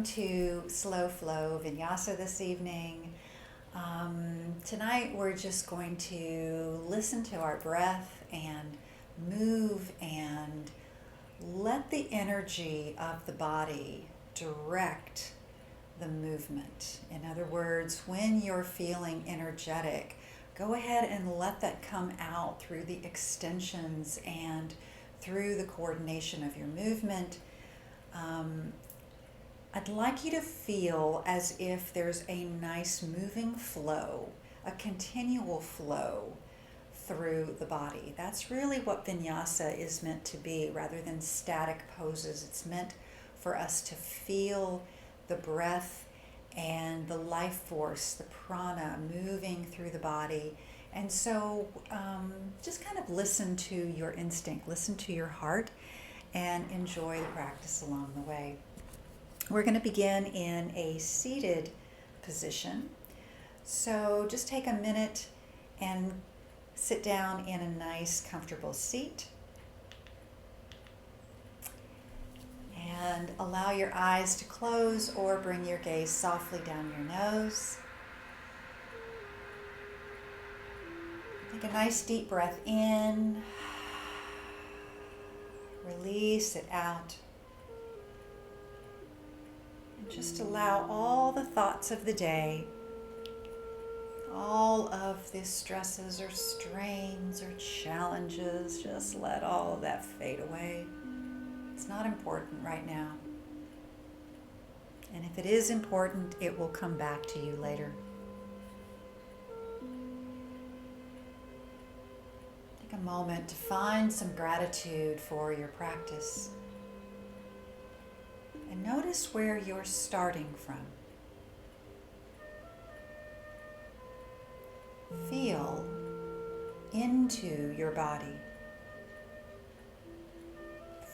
to Slow Flow Vinyasa this evening. Tonight we're just going to listen to our breath and move and let the energy of the body direct the movement. In other words, when you're feeling energetic, go ahead and let that come out through the extensions and through the coordination of your movement. I'd like you to feel as if there's a nice moving flow, a continual flow through the body. That's really what Vinyasa is meant to be, rather than static poses. It's meant for us to feel the breath and the life force, the prana moving through the body. And so just kind of listen to your instinct, listen to your heart, and enjoy the practice along the way. We're going to begin in a seated position. So just take a minute and sit down in a nice, comfortable seat. And allow your eyes to close or bring your gaze softly down your nose. Take a nice deep breath in. Release it out. And just allow all the thoughts of the day, all of the stresses or strains or challenges, just let all of that fade away. It's not important right now. And if it is important, it will come back to you later. Take a moment to find some gratitude for your practice. And notice where you're starting from. Feel into your body.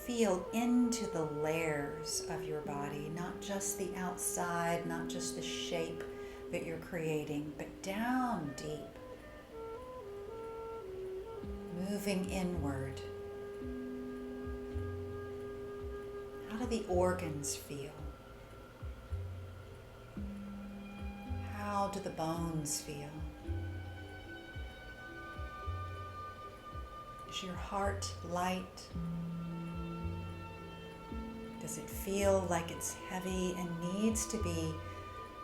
Feel into the layers of your body, not just the outside, not just the shape that you're creating, but down deep, moving inward. How do the organs feel? How do the bones feel? Is your heart light? Does it feel like it's heavy and needs to be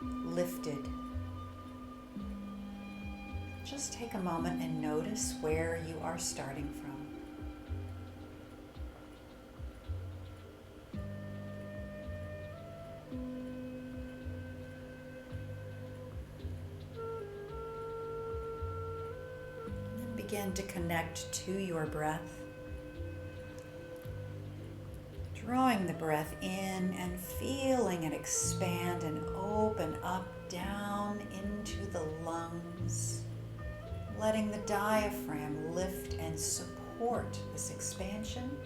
lifted? Just take a moment and notice where you are starting from. And begin to connect to your breath. Drawing the breath in and feeling it expand and open up down into the lungs. Letting the diaphragm lift and support this expansion.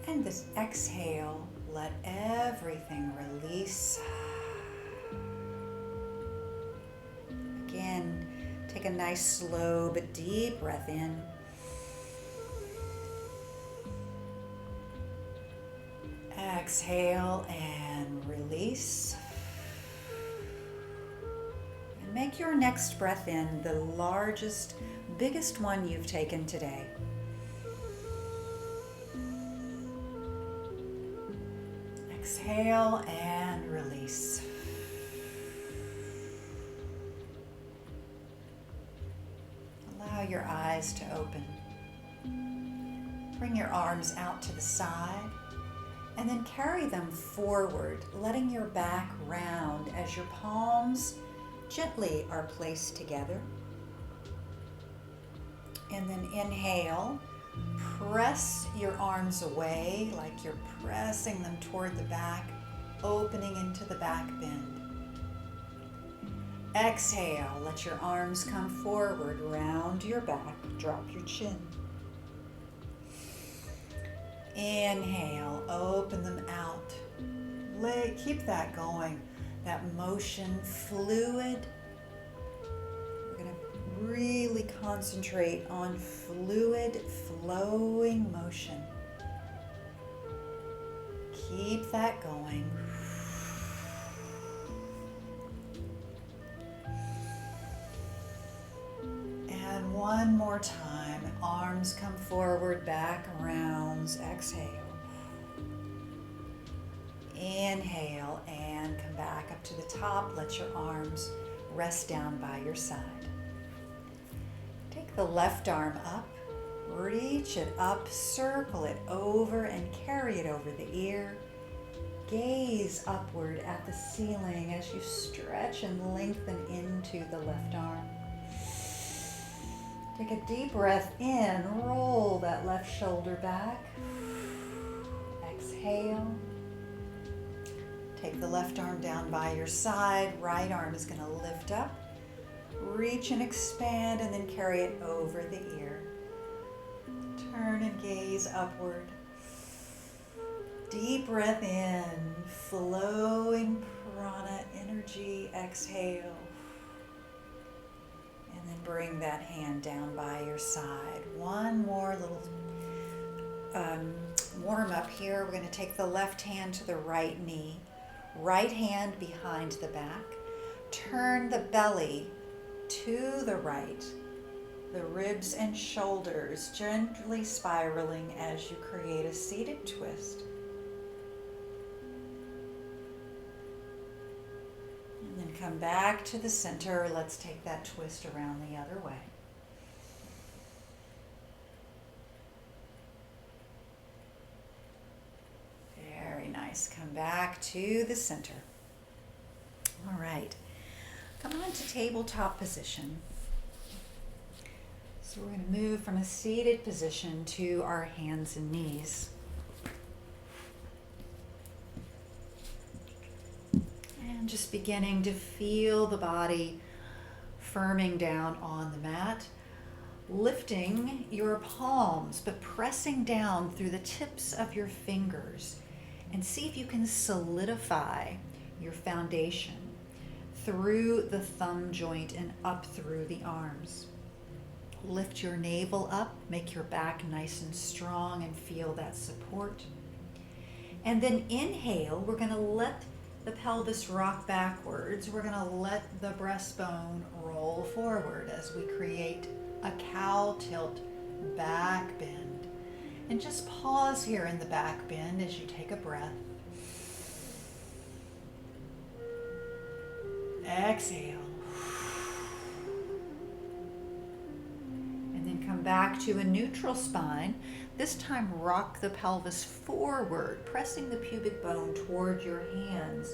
And this exhale, let everything release. Again, take a nice slow but deep breath in. Exhale and release. And make your next breath in the largest, biggest one you've taken today. Exhale and release. Allow your eyes to open. Bring your arms out to the side. And then carry them forward, letting your back round as your palms gently are placed together. And then inhale, press your arms away like you're pressing them toward the back, opening into the back bend. Exhale, let your arms come forward, round your back, drop your chin. Inhale, open them out. Keep that going, that motion fluid. We're going to really concentrate on fluid, flowing motion. Keep that going. And one more time. Arms come forward, back rounds. Exhale. Inhale and come back up to the top. Let your arms rest down by your side. Take the left arm up, reach it up, circle it over and carry it over the ear. Gaze upward at the ceiling as you stretch and lengthen into the left arm. Take a deep breath in, roll that left shoulder back. Exhale. Take the left arm down by your side. Right arm is going to lift up. Reach and expand and then carry it over the ear. Turn and gaze upward. Deep breath in, flowing prana energy. Exhale. And then bring that hand down by your side. One more little warm up here. We're going to take the left hand to the right knee. Right hand behind the back. Turn the belly to the right. The ribs and shoulders gently spiraling as you create a seated twist. And then come back to the center. Let's take that twist around the other way. Very nice. Come back to the center. All right. Come on to tabletop position. So we're going to move from a seated position to our hands and knees. And just beginning to feel the body firming down on the mat. Lifting your palms, but pressing down through the tips of your fingers. And see if you can solidify your foundation through the thumb joint and up through the arms. Lift your navel up, make your back nice and strong and feel that support. And then inhale, we're going to let the pelvis rock backwards. We're going to let the breastbone roll forward as we create a cow tilt back bend. And just pause here in the back bend as you take a breath. Exhale. And then come back to a neutral spine. This time rock the pelvis forward, pressing the pubic bone toward your hands.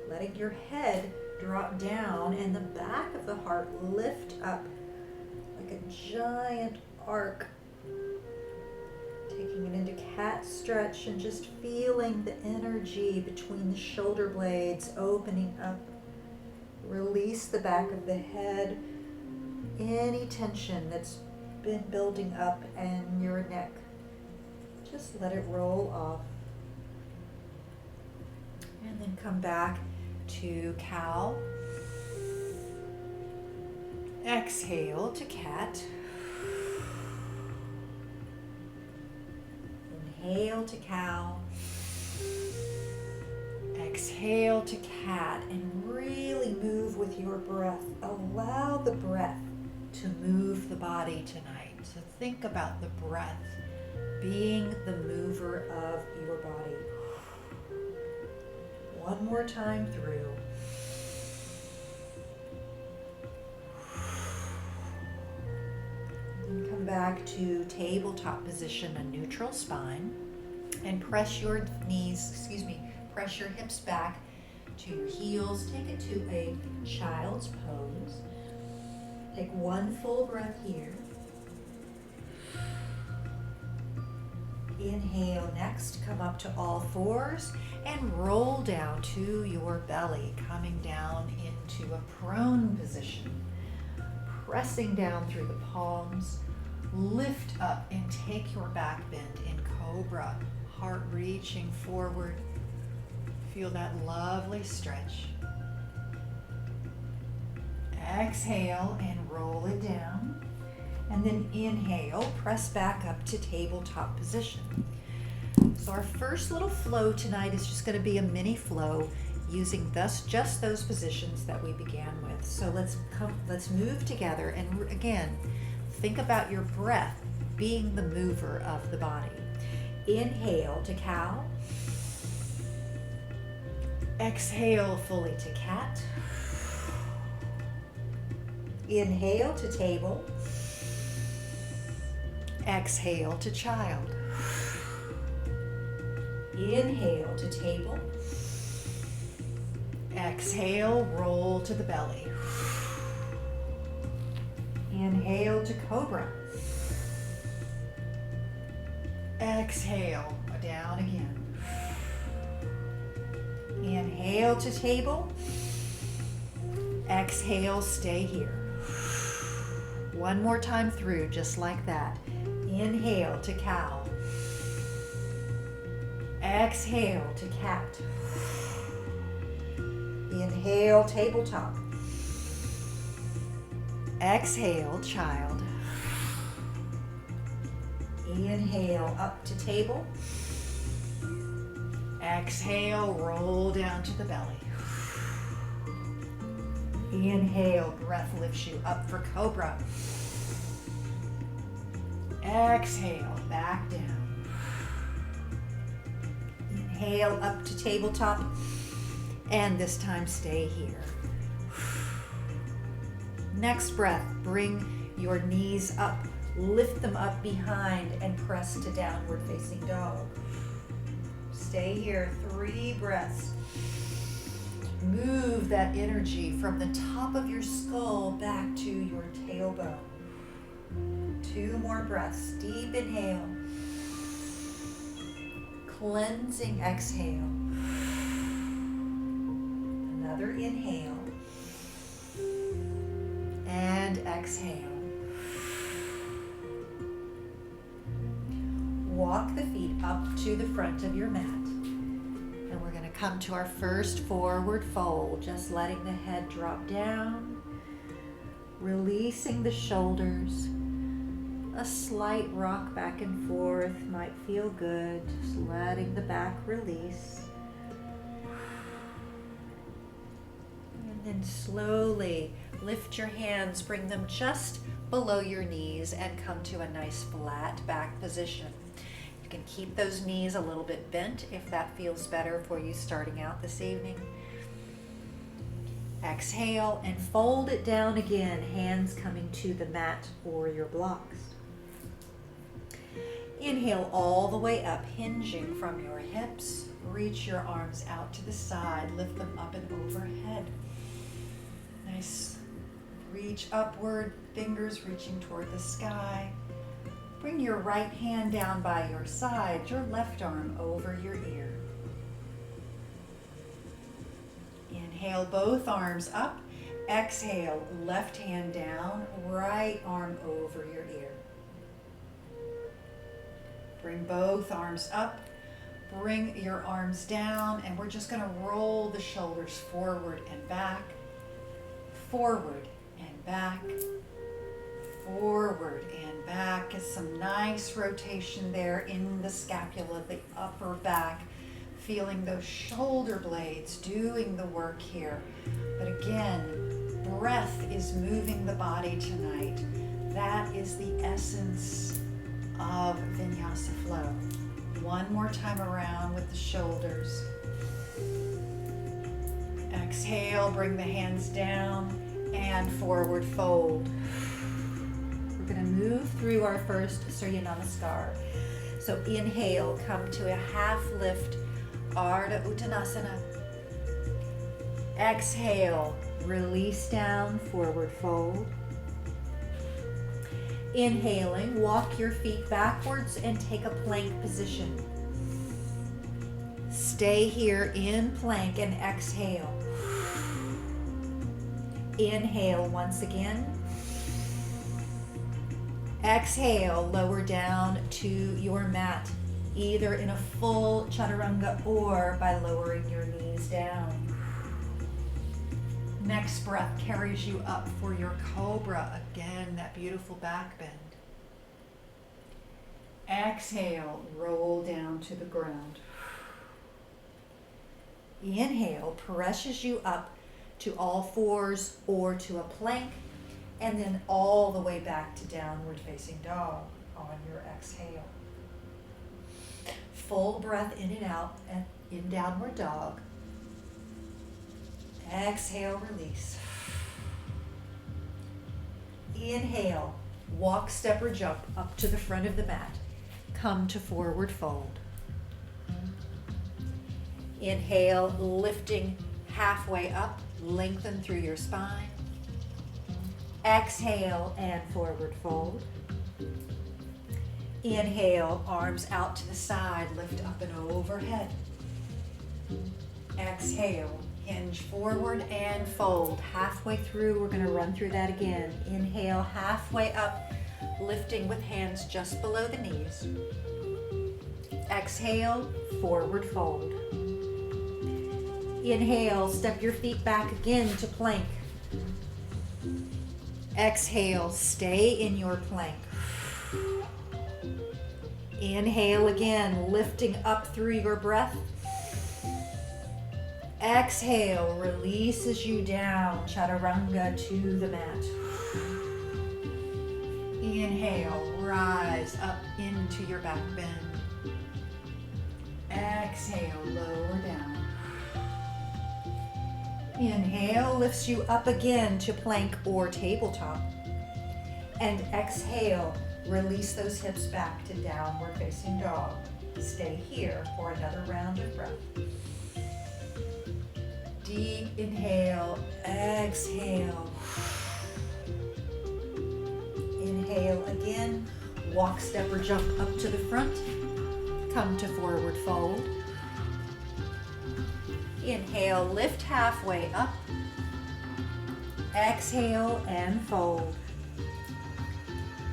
Letting your head drop down and the back of the heart lift up like a giant arc. Taking it into cat stretch and just feeling the energy between the shoulder blades opening up. Release the back of the head. Any tension that's been building up in your neck, just let it roll off. And then come back to cow. Exhale to cat. Inhale to cow. Exhale to cat, and really move with your breath. Allow the breath to move the body tonight. So think about the breath being the mover of your body. One more time through. And come back to tabletop position, a neutral spine, and press your press your hips back to your heels. Take it to a child's pose. Take one full breath here. Inhale next, come up to all fours and roll down to your belly, coming down into a prone position. Pressing down through the palms, lift up and take your back bend in cobra, heart reaching forward. Feel that lovely stretch. Exhale and roll it down. And then inhale, press back up to tabletop position. So our first little flow tonight is just going to be a mini flow using just those positions that we began with. So let's move together, and again, think about your breath being the mover of the body. Inhale to cow. Exhale fully to cat. Inhale to table. Exhale to child. Inhale to table. Exhale, roll to the belly. Inhale to cobra. Exhale, down again. Inhale to table. Exhale, stay here. One more time through, just like that. Inhale to cow. Exhale to cat. Inhale, tabletop. Exhale, child. Inhale, up to table. Exhale, roll down to the belly. Inhale, breath lifts you up for cobra. Exhale, back down. Inhale, up to tabletop. And this time, stay here. Next breath, bring your knees up. Lift them up behind and press to downward facing dog. Stay here, 3 breaths. Move that energy from the top of your skull back to your tailbone. 2 more breaths. Deep inhale. Cleansing exhale. Another inhale. And exhale. Walk the feet up to the front of your mat. And we're going to come to our first forward fold, just letting the head drop down, releasing the shoulders. A slight rock back and forth might feel good, just letting the back release. And then slowly lift your hands, bring them just below your knees and come to a nice flat back position. You can keep those knees a little bit bent if that feels better for you starting out this evening. Exhale and fold it down again, hands coming to the mat or your blocks. Inhale all the way up, hinging from your hips. Reach your arms out to the side, lift them up and overhead. Nice. Reach upward, fingers reaching toward the sky. Bring your right hand down by your side, your left arm over your ear. Inhale, both arms up. Exhale, left hand down, right arm over your ear. Bring both arms up. Bring your arms down, and we're just going to roll the shoulders forward and back, forward and back, forward and back. Is some nice rotation there in the scapula, the upper back, feeling those shoulder blades doing the work here. But again, breath is moving the body tonight. That is the essence of Vinyasa flow. One more time around with the shoulders. Exhale, bring the hands down and forward fold. We're going to move through our first Surya Namaskar. So inhale, come to a half lift, Ardha Uttanasana. Exhale, release down, forward fold. Inhaling, walk your feet backwards and take a plank position. Stay here in plank and exhale. Inhale once again. Exhale, lower down to your mat, either in a full chaturanga or by lowering your knees down. Next breath carries you up for your cobra. Again, that beautiful back bend. Exhale, roll down to the ground. Inhale, presses you up to all fours or to a plank, and then all the way back to downward facing dog on your exhale. Full breath in and out in downward dog. Exhale, release. Inhale, walk, step, or jump up to the front of the mat. Come to forward fold. Inhale, lifting halfway up, lengthen through your spine. Exhale and forward fold. Inhale, arms out to the side, lift up and overhead. Exhale, hinge forward and fold. Halfway through, we're going to run through that again. Inhale, halfway up, lifting with hands just below the knees. Exhale, forward fold. Inhale, step your feet back again to plank. Exhale, stay in your plank. Inhale again, lifting up through your breath. Exhale, releases you down, chaturanga to the mat. Inhale, rise up into your back bend. Exhale, lower down. Inhale, lifts you up again to plank or tabletop. And exhale, release those hips back to downward facing dog. Stay here for another round of breath. Deep inhale, exhale. Inhale again, walk, step, or jump up to the front. Come to forward fold. Inhale, lift halfway up. Exhale and fold.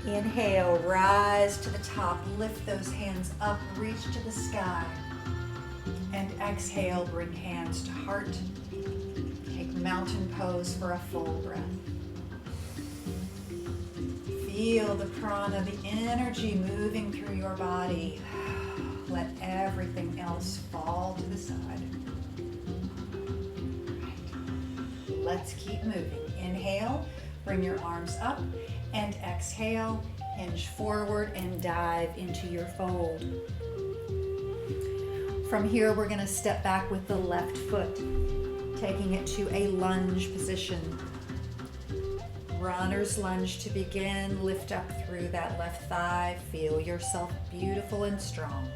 Inhale, rise to the top, lift those hands up, reach to the sky. And exhale, bring hands to heart. Take mountain pose for a full breath. Feel the prana, the energy moving through your body. Let everything else fall to the side. Right. Let's keep moving. Inhale, bring your arms up, and exhale, hinge forward and dive into your fold. From here, we're going to step back with the left foot, taking it to a lunge position. Runner's lunge to begin. Lift up through that left thigh. Feel yourself beautiful and strong.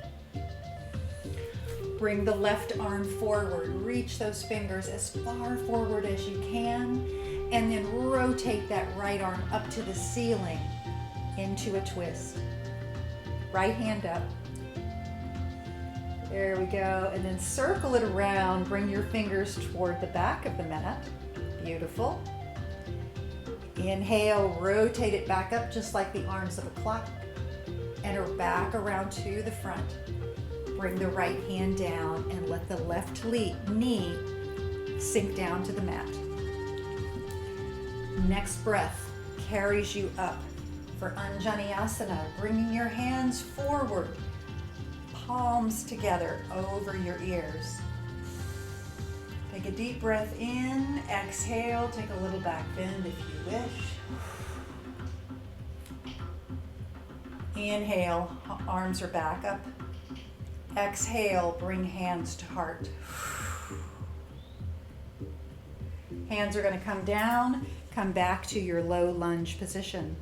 Bring the left arm forward. Reach those fingers as far forward as you can, and then rotate that right arm up to the ceiling into a twist. Right hand up. There we go. And then circle it around. Bring your fingers toward the back of the mat. Beautiful. Inhale, rotate it back up just like the arms of a clock. And back around to the front. Bring the right hand down and let the left knee sink down to the mat. Next breath carries you up for Anjaneyasana, bringing your hands forward, palms together over your ears. Take a deep breath in, exhale, take a little back bend if you wish. Inhale, arms are back up. Exhale, bring hands to heart. Hands are going to come down, come back to your low lunge position.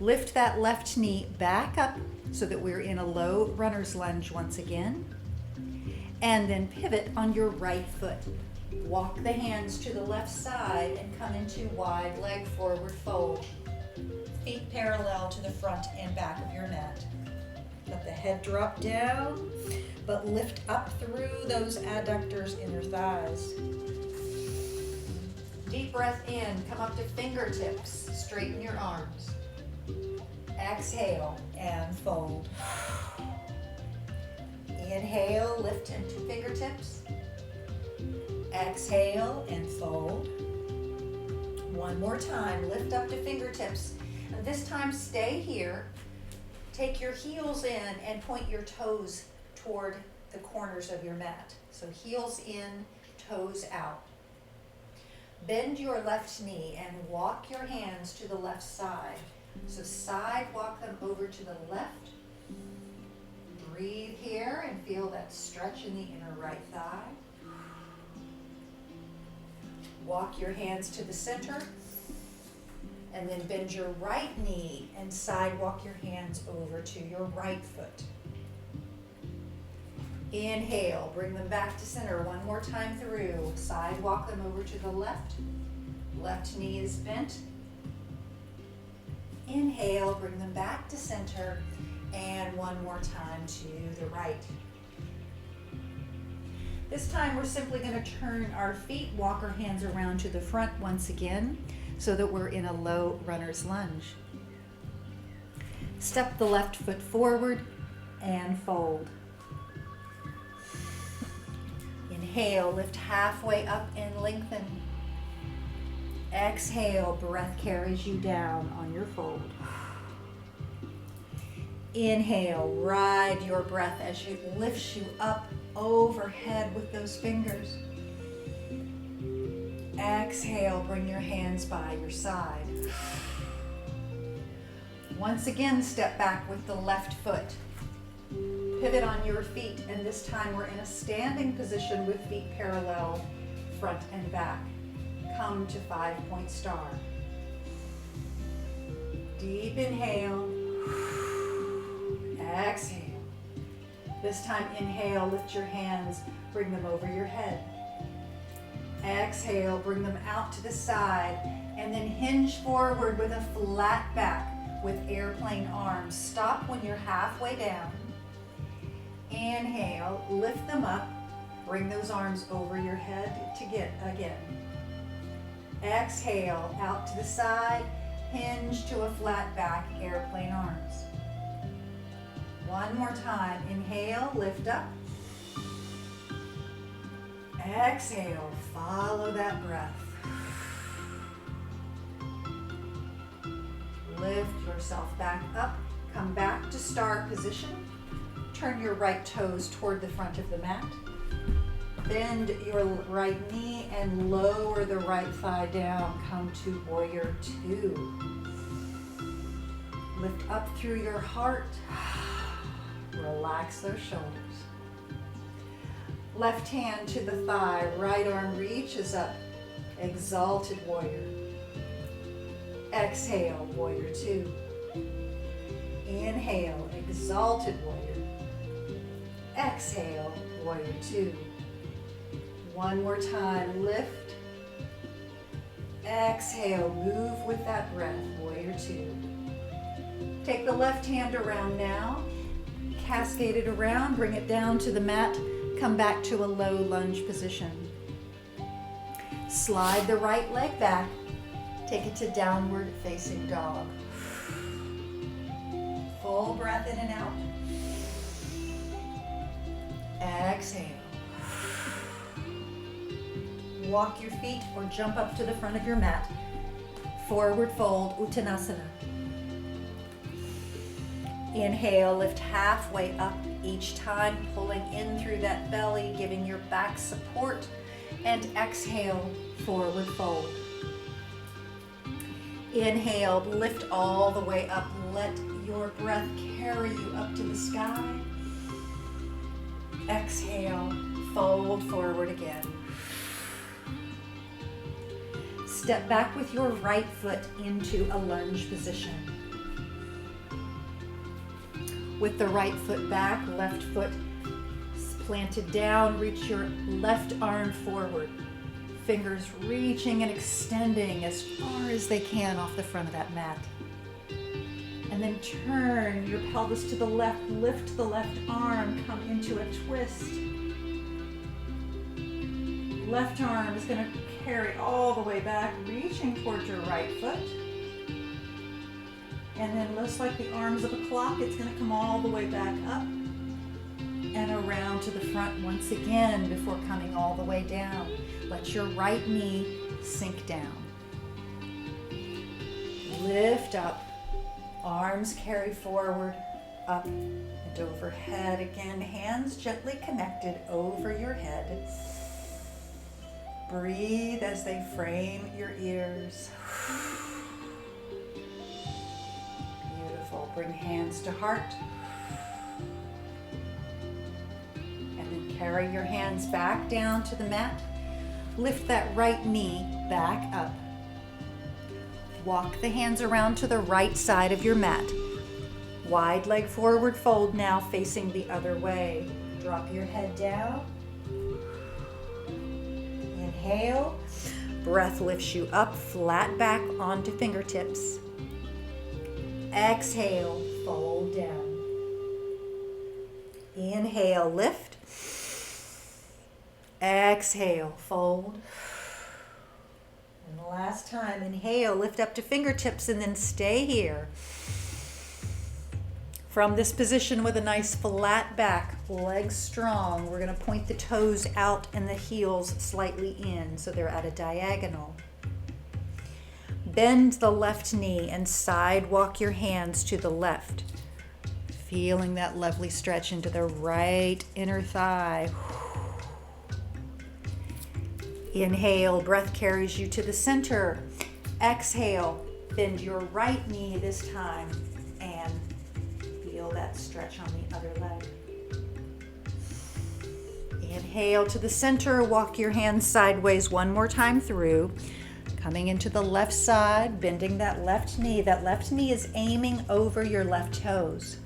Lift that left knee back up so that we're in a low runner's lunge once again. And then pivot on your right foot. Walk the hands to the left side and come into wide leg forward fold. Feet parallel to the front and back of your mat. Let the head drop down, but lift up through those adductors, inner thighs. Deep breath in, come up to fingertips, straighten your arms. Exhale and fold. Inhale, lift into fingertips. Exhale and fold. One more time, lift up to fingertips. And this time stay here. Take your heels in and point your toes toward the corners of your mat. So heels in, toes out. Bend your left knee and walk your hands to the left side. So side walk them over to the left. Breathe here and feel that stretch in the inner right thigh. Walk your hands to the center. And then bend your right knee and side walk your hands over to your right foot. Inhale, bring them back to center one more time through. Side walk them over to the left. Left knee is bent. Inhale, bring them back to center. And one more time to the right. This time we're simply going to turn our feet, walk our hands around to the front once again, so that we're in a low runner's lunge. Step the left foot forward and fold. Inhale, lift halfway up and lengthen. Exhale, breath carries you down on your fold. Inhale, ride your breath as it lifts you up overhead with those fingers. Exhale, bring your hands by your side. Once again, step back with the left foot. Pivot on your feet, and this time we're in a standing position with feet parallel, front and back. Come to 5-point star. Deep inhale. Exhale. This time, inhale, lift your hands, bring them over your head. Exhale, bring them out to the side, and then hinge forward with a flat back with airplane arms. Stop when you're halfway down. Inhale, lift them up, bring those arms over your head to get again. Exhale, out to the side, hinge to a flat back, airplane arms. One more time, inhale, lift up. Exhale, follow that breath. Lift yourself back up, come back to star position. Turn your right toes toward the front of the mat. Bend your right knee and lower the right thigh down. Come to warrior two. Lift up through your heart. Relax those shoulders. Left hand to the thigh, right arm reaches up. Exalted warrior. Exhale, warrior two. Inhale, exalted warrior. Exhale, warrior two. One more time, lift. Exhale, move with that breath, warrior two. Take the left hand around now. Cascade it around, bring it down to the mat. Come back to a low lunge position. Slide the right leg back. Take it to downward facing dog. Full breath in and out. Exhale. Walk your feet or jump up to the front of your mat. Forward fold, Uttanasana. Inhale, lift halfway up each time, pulling in through that belly, giving your back support. And exhale, forward fold. Inhale, lift all the way up. Let your breath carry you up to the sky. Exhale, fold forward again. Step back with your right foot into a lunge position. With the right foot back, left foot planted down, reach your left arm forward. Fingers reaching and extending as far as they can off the front of that mat. And then turn your pelvis to the left, lift the left arm, come into a twist. Left arm is going to carry all the way back, reaching towards your right foot. And then just like the arms of a clock, it's going to come all the way back up and around to the front once again before coming all the way down. Let your right knee sink down. Lift up, arms carry forward, up and overhead. Again, hands gently connected over your head. Breathe as they frame your ears. Beautiful. Bring hands to heart. And then carry your hands back down to the mat. Lift that right knee back up. Walk the hands around to the right side of your mat. Wide leg forward fold now, facing the other way. Drop your head down. Inhale. Breath lifts you up, flat back onto fingertips. Exhale, fold down. Inhale, lift. Exhale, fold. And the last time, inhale, lift up to fingertips and then stay here. From this position with a nice flat back, legs strong, we're going to point the toes out and the heels slightly in so they're at a diagonal. Bend the left knee and side walk your hands to the left. Feeling that lovely stretch into the right inner thigh. Inhale, breath carries you to the center. Exhale, bend your right knee this time and feel that stretch on the other leg. Inhale to the center, walk your hands sideways one more time through. Coming into the left side, bending that left knee. That left knee is aiming over your left toes.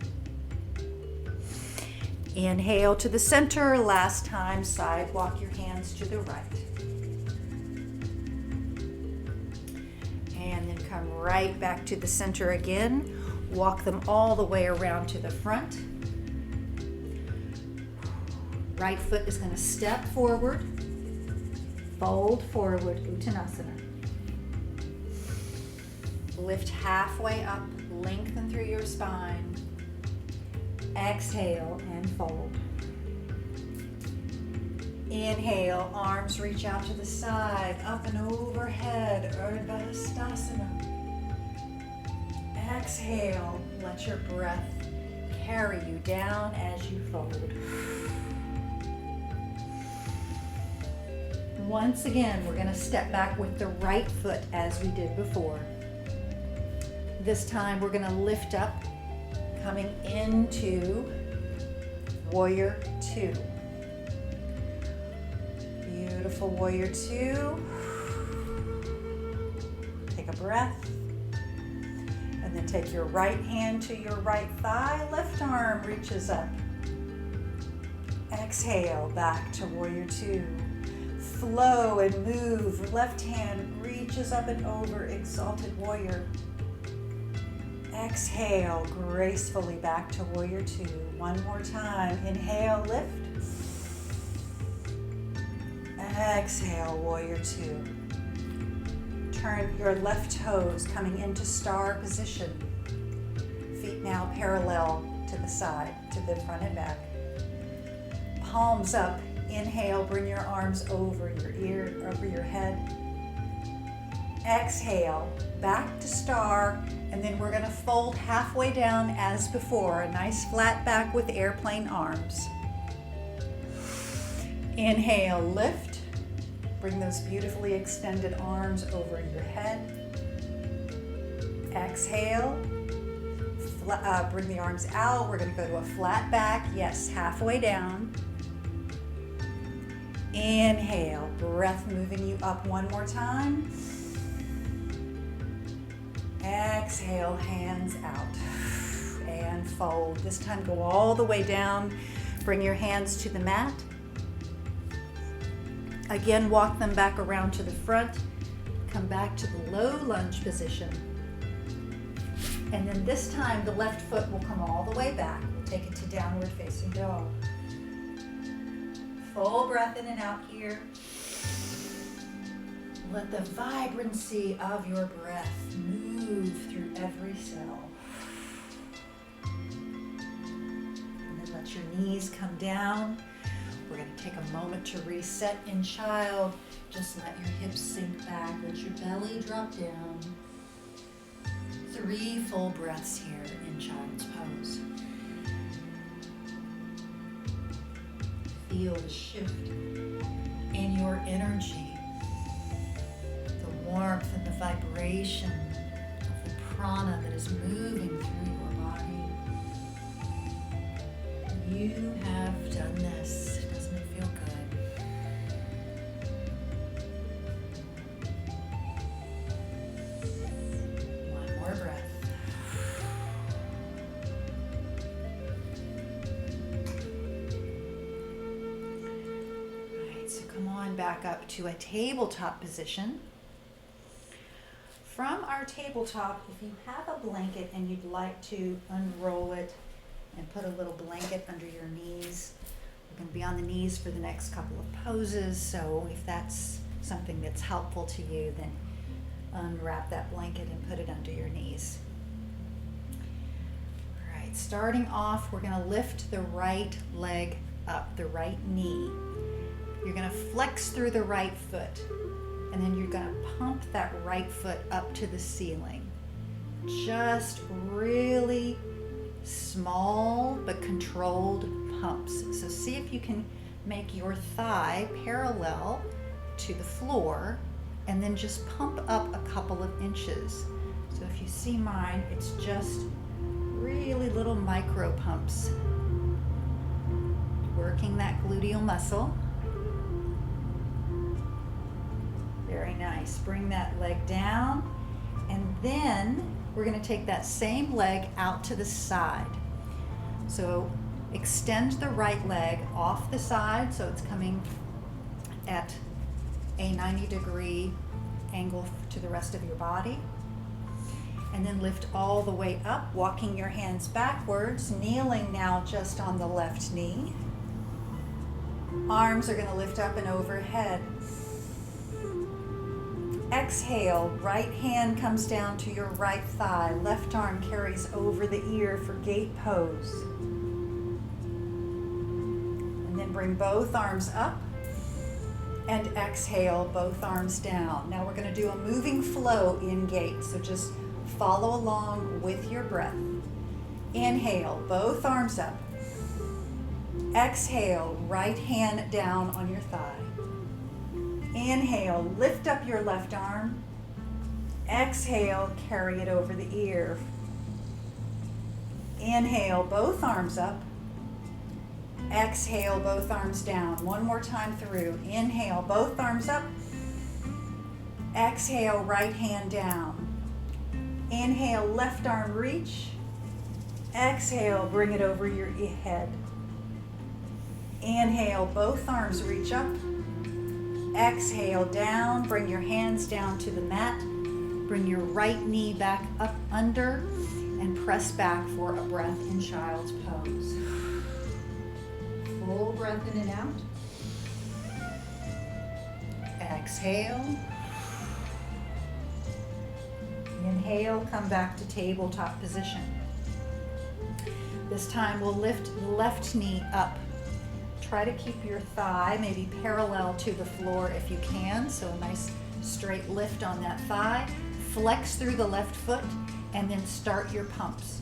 Inhale to the center, last time, side walk your hands to the right. And then come right back to the center again. Walk them all the way around to the front. Right foot is going to step forward, fold forward, Uttanasana. Lift halfway up, lengthen through your spine. Exhale and fold. Inhale, arms reach out to the side, up and overhead, Urdhva Hastasana. Exhale, let your breath carry you down as you fold. Once again, we're going to step back with the right foot as we did before. This time we're going to lift up, coming into Warrior Two. Beautiful Warrior Two. Take a breath. And then take your right hand to your right thigh. Left arm reaches up. Exhale, back to Warrior Two. Flow and move. Left hand reaches up and over, Exalted Warrior. Exhale, gracefully back to Warrior Two. One more time. Inhale, lift. Exhale, Warrior Two. Turn your left toes coming into star position. Feet now parallel to the side, to the front and back. Palms up. Inhale, bring your arms over your ear, over your head. Exhale, back to star, and then we're going to fold halfway down as before. A nice flat back with airplane arms. Inhale, lift. Bring those beautifully extended arms over your head. Exhale. Bring the arms out. We're going to go to a flat back. Yes, halfway down. Inhale, breath moving you up one more time. Exhale, hands out. And fold. This time go all the way down. Bring your hands to the mat. Again, walk them back around to the front. Come back to the low lunge position. And then this time the left foot will come all the way back. We'll take it to downward facing dog. Full breath in and out here. Let the vibrancy of your breath move through every cell. And then let your knees come down. We're going to take a moment to reset in child. Just let your hips sink back. Let your belly drop down. 3 full breaths here in child's pose. feel the shift in your energy, the warmth and the vibration of the prana that is moving through your body. You have done this. Doesn't it feel good? One more breath. Come on back up to a tabletop position. From our tabletop, if you have a blanket and you'd like to unroll it and put a little blanket under your knees, we're going to be on the knees for the next couple of poses, so if that's something that's helpful to you, then unwrap that blanket and put it under your knees. All right, starting off, we're going to lift the right leg up, the right knee. You're going to flex through the right foot, and then you're going to pump that right foot up to the ceiling. Just really small but controlled pumps. So see if you can make your thigh parallel to the floor, and then just pump up a couple of inches. So if you see mine, it's just really little micro pumps. Working that gluteal muscle. Very nice. Bring that leg down, and then we're going to take that same leg out to the side. So extend the right leg off the side so it's coming at a 90-degree angle to the rest of your body. And then lift all the way up, walking your hands backwards, kneeling now just on the left knee. Arms are going to lift up and overhead. Exhale, right hand comes down to your right thigh, left arm carries over the ear for gate pose. And then bring both arms up and exhale, both arms down. Now we're going to do a moving flow in gate, so just follow along with your breath. Inhale, both arms up. Exhale, right hand down on your thigh. Inhale, lift up your left arm. Exhale, carry it over the ear. Inhale, both arms up. Exhale, both arms down. One more time through. Inhale, both arms up. Exhale, right hand down. Inhale, left arm reach. Exhale, bring it over your head. Inhale, both arms reach up. Exhale, down. Bring your hands down to the mat. Bring your right knee back up under and press back for a breath in child's pose. Full breath in and out. Exhale. Inhale, come back to tabletop position. This time we'll lift the left knee up. Try to keep your thigh maybe parallel to the floor if you can, so a nice straight lift on that thigh. Flex through the left foot and then start your pumps.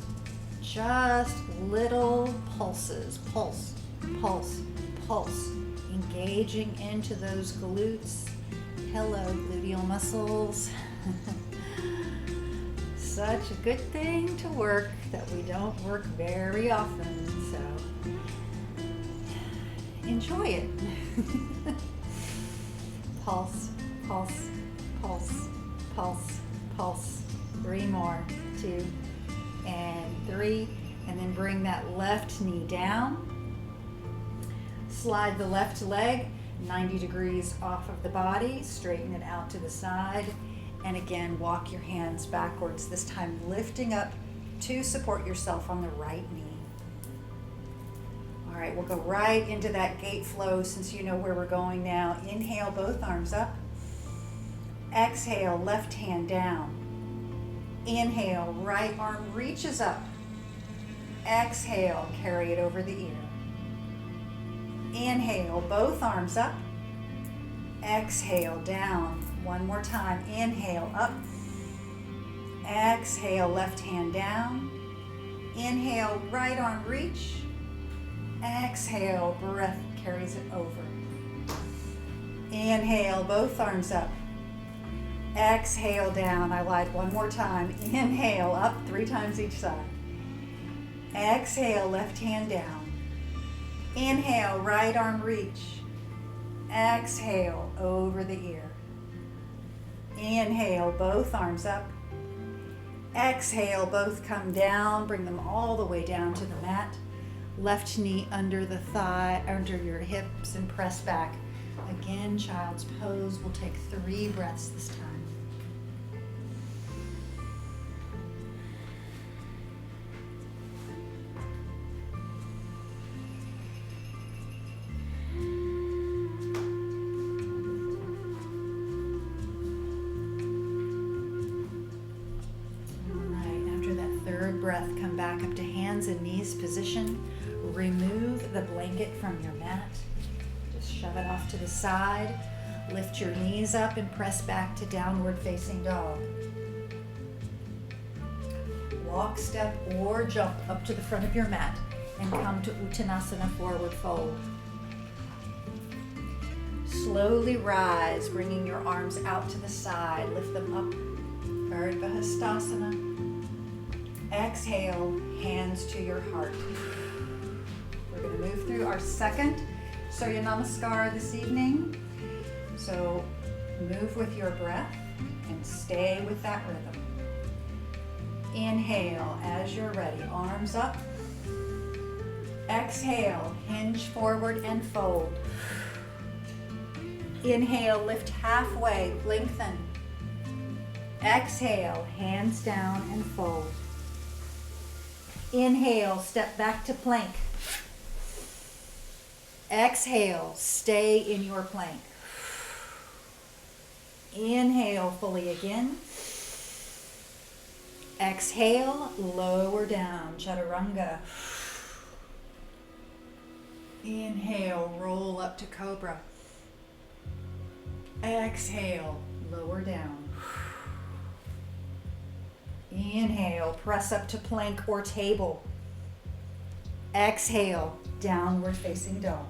Just little pulses, pulse, pulse, pulse, engaging into those glutes. Hello, gluteal muscles. Such a good thing to work that we don't work very often, so enjoy it. Pulse, pulse, pulse, pulse, pulse. 3 more, 2 and 3, and then bring that left knee down. Slide the left leg 90 degrees off of the body, straighten it out to the side, and again walk your hands backwards, this time lifting up to support yourself on the right knee. All right, we'll go right into that gate flow since you know where we're going now. Inhale, both arms up. Exhale, left hand down. Inhale, right arm reaches up. Exhale, carry it over the ear. Inhale, both arms up. Exhale, down. One more time. Inhale, up. Exhale, left hand down. Inhale, right arm reach. Exhale, breath carries it over. Inhale, both arms up. Exhale down. I lied one more time. Inhale, up 3 times each side. Exhale, left hand down. Inhale, right arm reach. Exhale, over the ear. Inhale, both arms up. Exhale, both come down. Bring them all the way down to the mat. Left knee under the thigh, under your hips, and press back. Again, child's pose. We'll take 3 breaths this time. Breath, come back up to hands and knees position. Remove the blanket from your mat. Just shove it off to the side. Lift your knees up and press back to downward facing dog. Walk, step, or jump up to the front of your mat and come to Uttanasana, forward fold. Slowly rise, bringing your arms out to the side. Lift them up. Urdhva Hastasana. Exhale, hands to your heart. We're going to move through our second Surya Namaskar this evening. So move with your breath and stay with that rhythm. Inhale as you're ready, arms up. Exhale, hinge forward and fold. Inhale, lift halfway, lengthen. Exhale, hands down and fold. Inhale, step back to plank. Exhale, stay in your plank. Inhale fully again. Exhale, lower down, chaturanga. Inhale, roll up to cobra. Exhale, lower down. Inhale, press up to plank or table. Exhale, downward facing dog.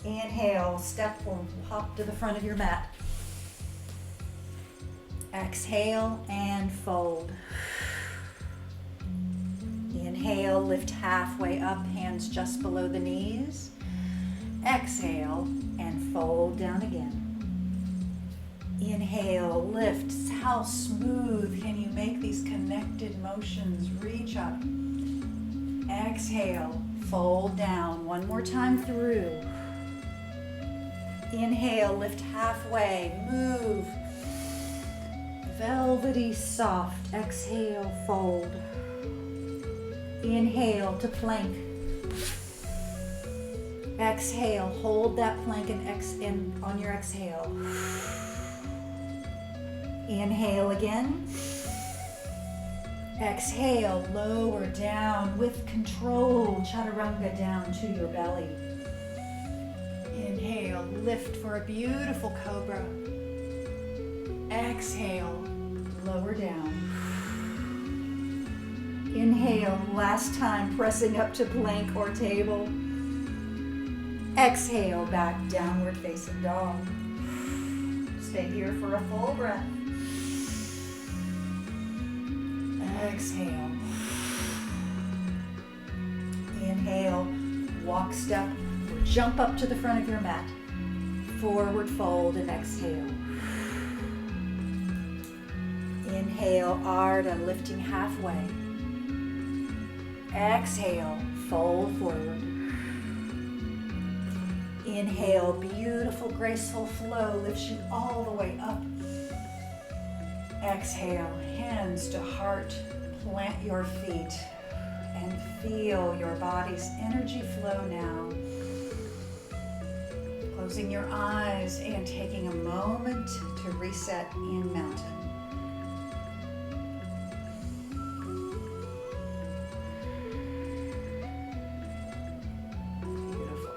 Inhale, step or hop to the front of your mat. Exhale and fold. Inhale, lift halfway up, hands just below the knees. Exhale and fold down again. Inhale, lift. How smooth can you make these connected motions? Reach up. Exhale, fold down. One more time through. Inhale, lift halfway. Move. Velvety soft. Exhale, fold. Inhale to plank. Exhale, hold that plank and on your exhale. Inhale again. Exhale, lower down with control. Chaturanga down to your belly. Inhale, lift for a beautiful cobra. Exhale, lower down. Inhale, last time, pressing up to plank or table. Exhale, back downward facing dog. Stay here for a full breath. Exhale. Inhale, walk, step, or jump up to the front of your mat. Forward fold and exhale. Inhale, Ardha, lifting halfway. Exhale, fold forward. Inhale, beautiful, graceful flow lifts you all the way up. Exhale, hands to heart, plant your feet, and feel your body's energy flow now. Closing your eyes and taking a moment to reset in mountain. Beautiful.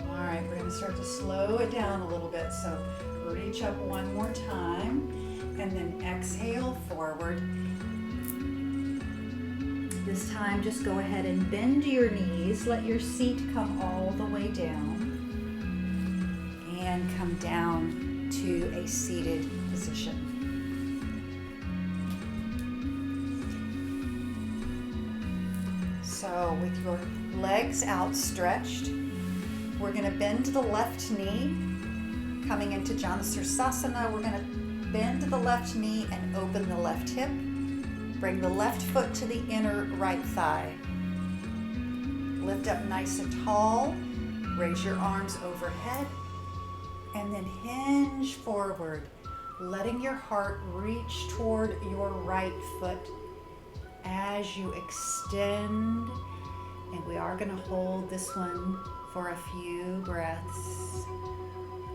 All right, we're going to start to slow it down a little bit. So reach up one more time and then exhale forward. This time, just go ahead and bend your knees. Let your seat come all the way down. And come down to a seated position. So with your legs outstretched, we're going to bend the left knee. Coming into Janusirsasana, we're going to bend the left knee and open the left hip. Bring the left foot to the inner right thigh. Lift up nice and tall. Raise your arms overhead. And then hinge forward, letting your heart reach toward your right foot as you extend. And we are going to hold this one for a few breaths.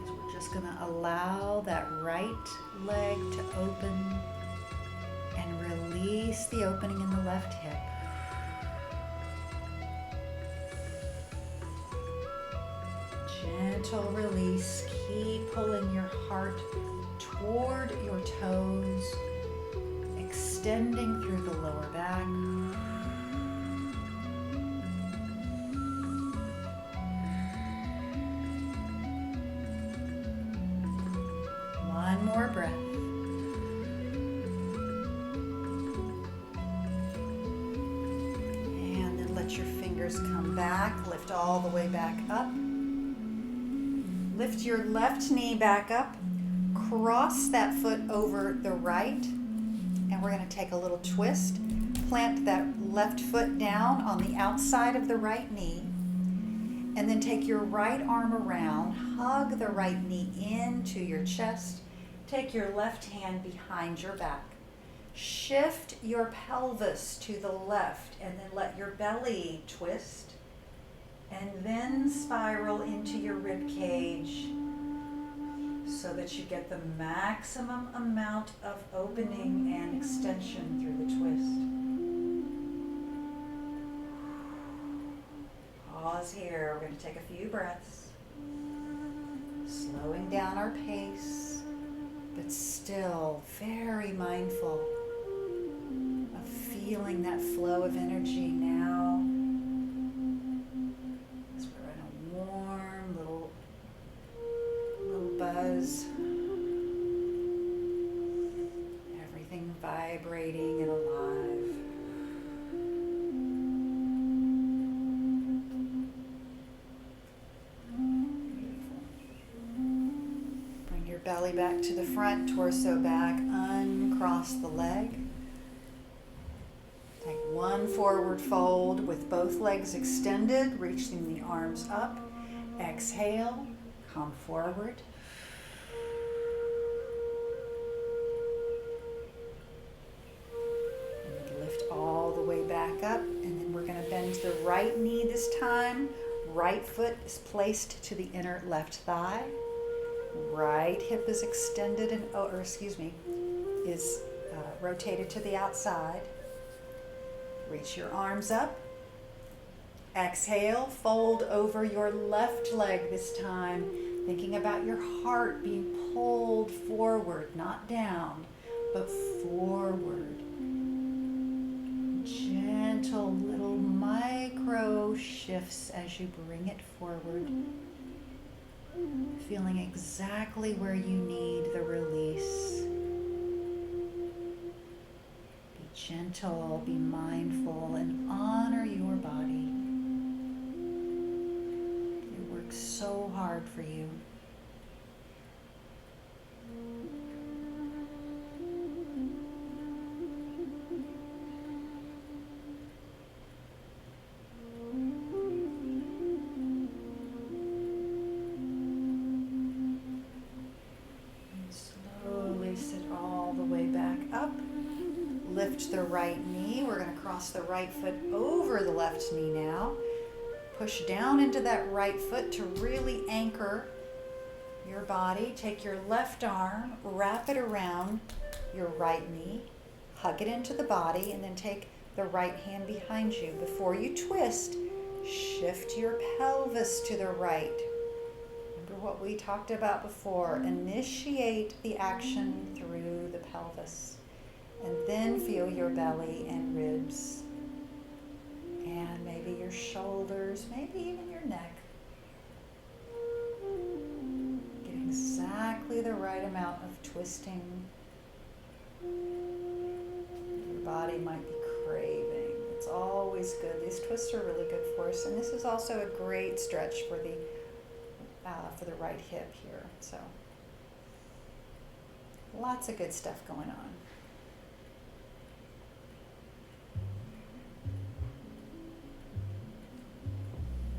We're just going to allow that right leg to open and release the opening in the left hip. Gentle release. Keep pulling your heart toward your toes, extending through the lower back. One more breath. And then let your fingers come back. Lift all the way back up. Lift your left knee back up, cross that foot over the right, and we're going to take a little twist. Plant that left foot down on the outside of the right knee, and then take your right arm around, hug the right knee into your chest, take your left hand behind your back. Shift your pelvis to the left, and then let your belly twist. And then spiral into your rib cage so that you get the maximum amount of opening and extension through the twist. Pause here. We're going to take a few breaths. Slowing down our pace, but still very mindful of feeling that flow of energy now. Buzz, everything vibrating and alive. Beautiful. Bring your belly back to the front, torso back, uncross the leg. Take one forward fold with both legs extended, reaching the arms up. Exhale, come forward. Back up, and then we're going to bend the right knee this time. Right foot is placed to the inner left thigh. Right hip is extended and, is rotated to the outside. Reach your arms up. Exhale, fold over your left leg this time, thinking about your heart being pulled forward, not down, but forward. Gentle little micro shifts as you bring it forward, feeling exactly where you need the release. Be gentle, be mindful, and honor your body. It works so hard for you. Lift the right knee. We're going to cross the right foot over the left knee now. Push down into that right foot to really anchor your body. Take your left arm, wrap it around your right knee, hug it into the body, and then take the right hand behind you. Before you twist, shift your pelvis to the right. Remember what we talked about before. Initiate the action through the pelvis. And then feel your belly and ribs. And maybe your shoulders, maybe even your neck. Get exactly the right amount of twisting your body might be craving. It's always good. These twists are really good for us, and this is also a great stretch for the right hip here. So lots of good stuff going on.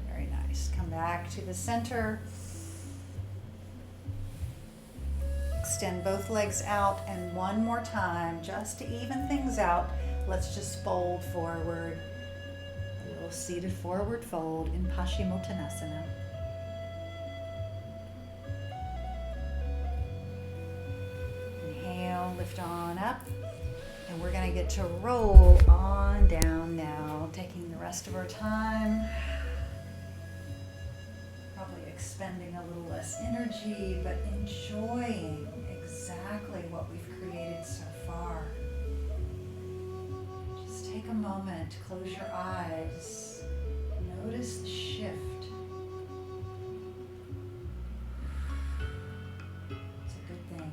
Very nice. Come back to the center. Extend both legs out, and one more time, just to even things out, let's just fold forward. A little seated forward fold in Paschimottanasana. Inhale, lift on up, and we're going to get to roll on down now, taking the rest of our time. Probably expending a little less energy, but enjoying exactly what we've created so far. Just take a moment, close your eyes, notice the shift. It's a good thing.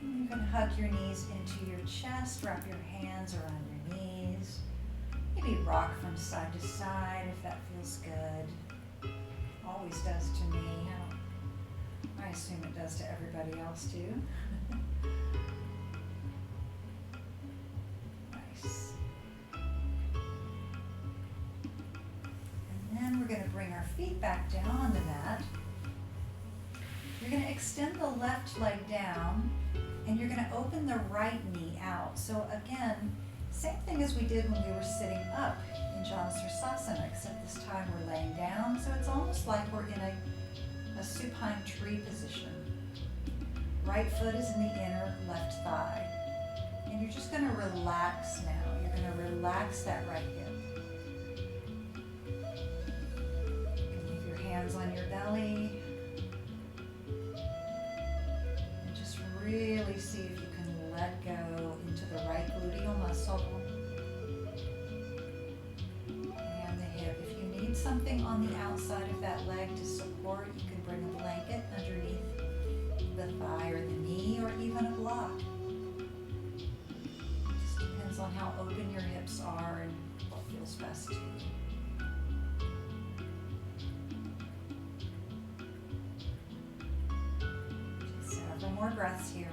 You can hug your knees into your chest, wrap your hands around your knees. Maybe rock from side to side if that feels good. Always does to me. I assume it does to everybody else too. Nice. And then we're going to bring our feet back down on the mat. You're going to extend the left leg down, and you're going to open the right knee out. So again, same thing as we did when we were sitting up in Janusrasasana, except this time we're laying down. So it's almost like we're in a supine tree position. Right foot is in the inner left thigh. And you're just going to relax now. You're going to relax that right hip. You can leave your hands on your belly. And just really see if you can let go into the right gluteal muscle. And the hip. If you need something on the outside of that leg to support, you can bring a blanket underneath the thigh or the knee, or even a block. It just depends on how open your hips are and what feels best to you. Just several more breaths here.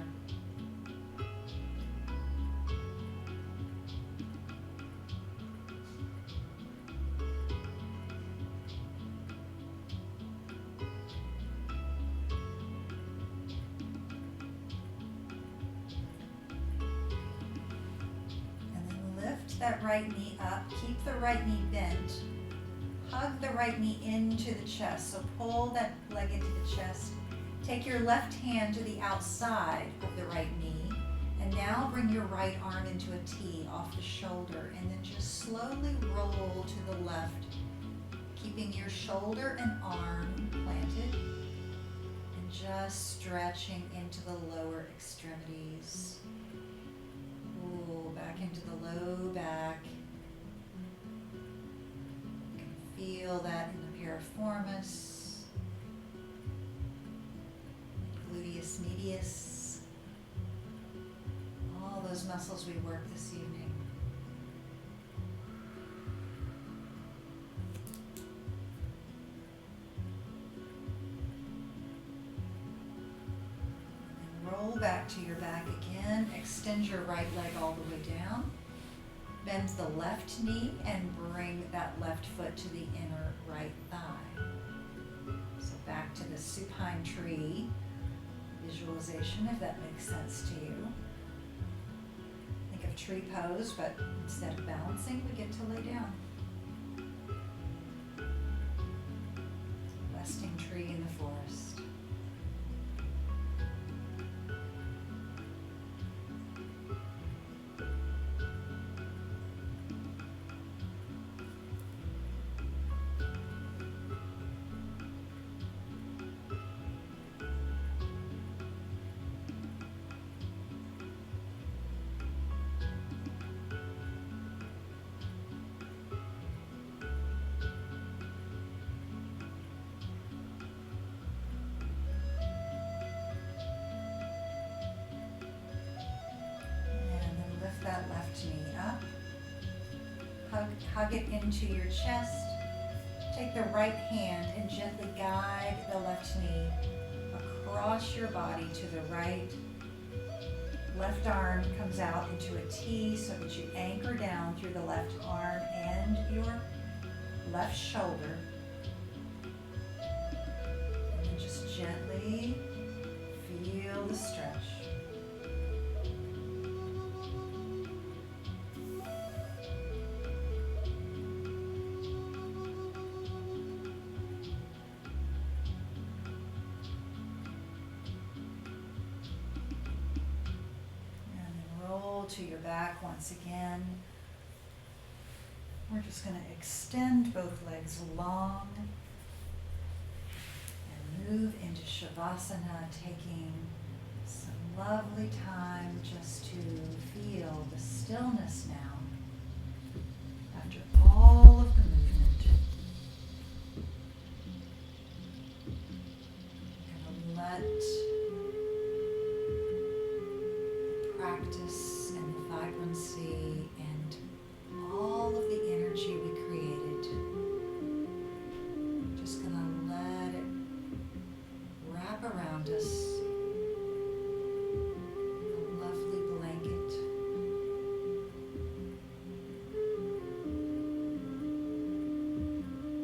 That right knee up, keep the right knee bent, hug the right knee into the chest, so pull that leg into the chest, take your left hand to the outside of the right knee, and now bring your right arm into a T off the shoulder, and then just slowly roll to the left, keeping your shoulder and arm planted, and just stretching into the lower extremities. Back into the low back. You can feel that in the piriformis, gluteus medius, all those muscles we worked this evening. Roll back to your back again. Extend your right leg all the way down. Bend the left knee and bring that left foot to the inner right thigh. So back to the supine tree visualization, if that makes sense to you. Think of tree pose, but instead of balancing, we get to lay down. Resting tree in the forest. left knee up. Hug it into your chest. Take the right hand and gently guide the left knee across your body to the right. Left arm comes out into a T so that you anchor down through the left arm and your left shoulder. And then just gently feel the stretch. To your back once again. We're just going to extend both legs long and move into Shavasana, taking some lovely time just to feel the stillness now after all of the movement. And let practice and the vibrancy and all of the energy we created, just gonna let it wrap around us, a lovely blanket.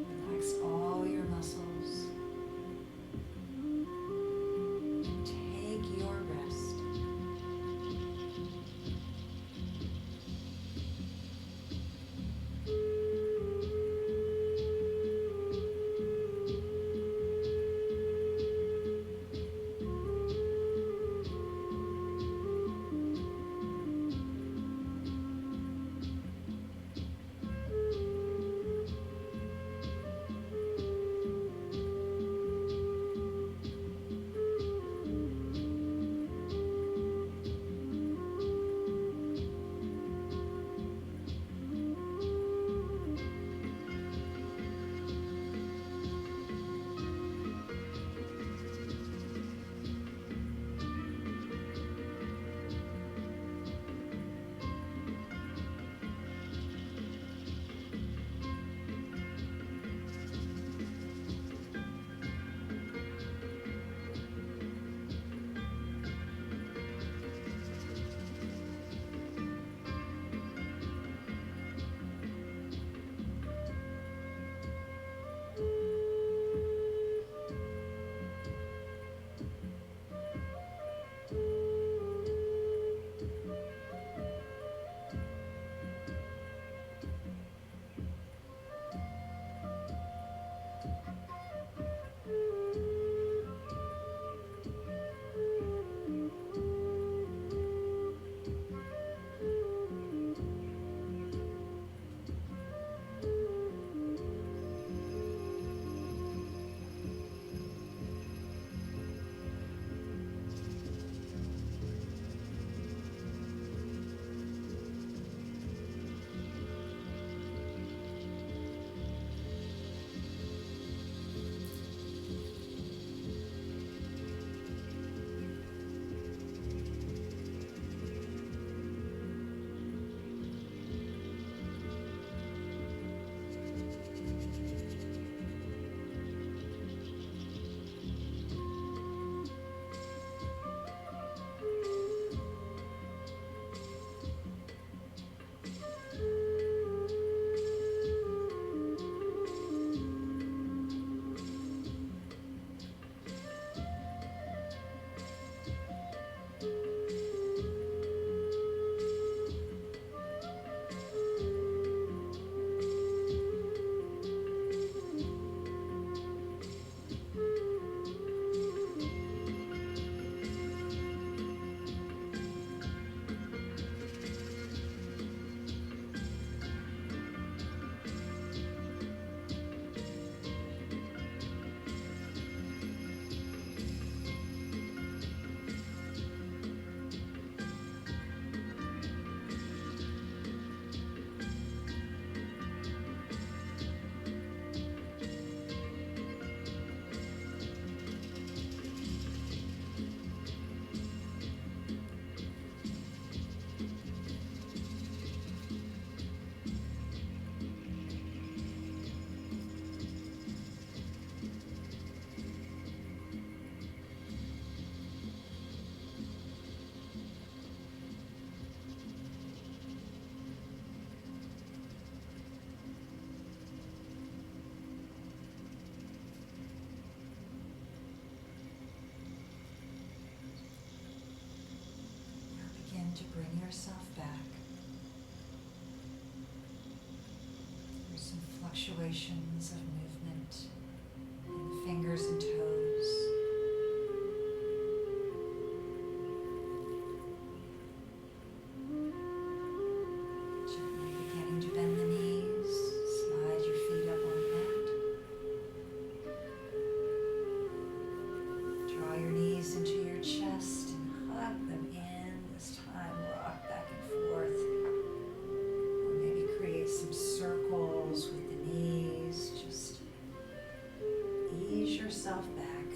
Relax all your muscles and take your rest. to bring yourself back. There's some fluctuations of movement in the fingers and toes. Gently beginning to bend the knees, slide your feet up on the mat. Draw your knees into your chest and hug them in. This time rock back and forth. Or maybe create some circles with the knees. Just ease yourself back.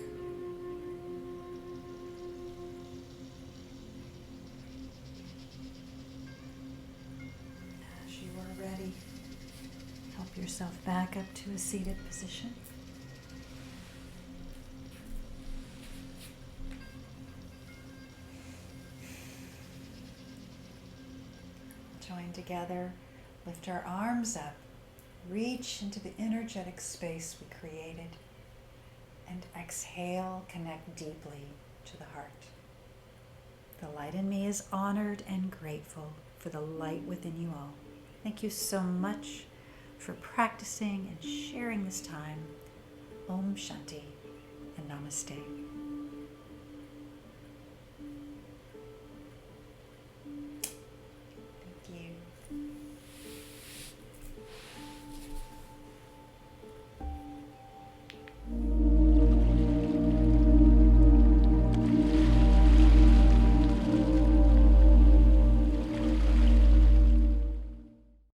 As you are ready, help yourself back up to a seated position. Join together, lift our arms up, reach into the energetic space we created, and exhale, connect deeply to the heart. The light in me is honored and grateful for the light within you all. Thank you so much for practicing and sharing this time. Om Shanti and Namaste.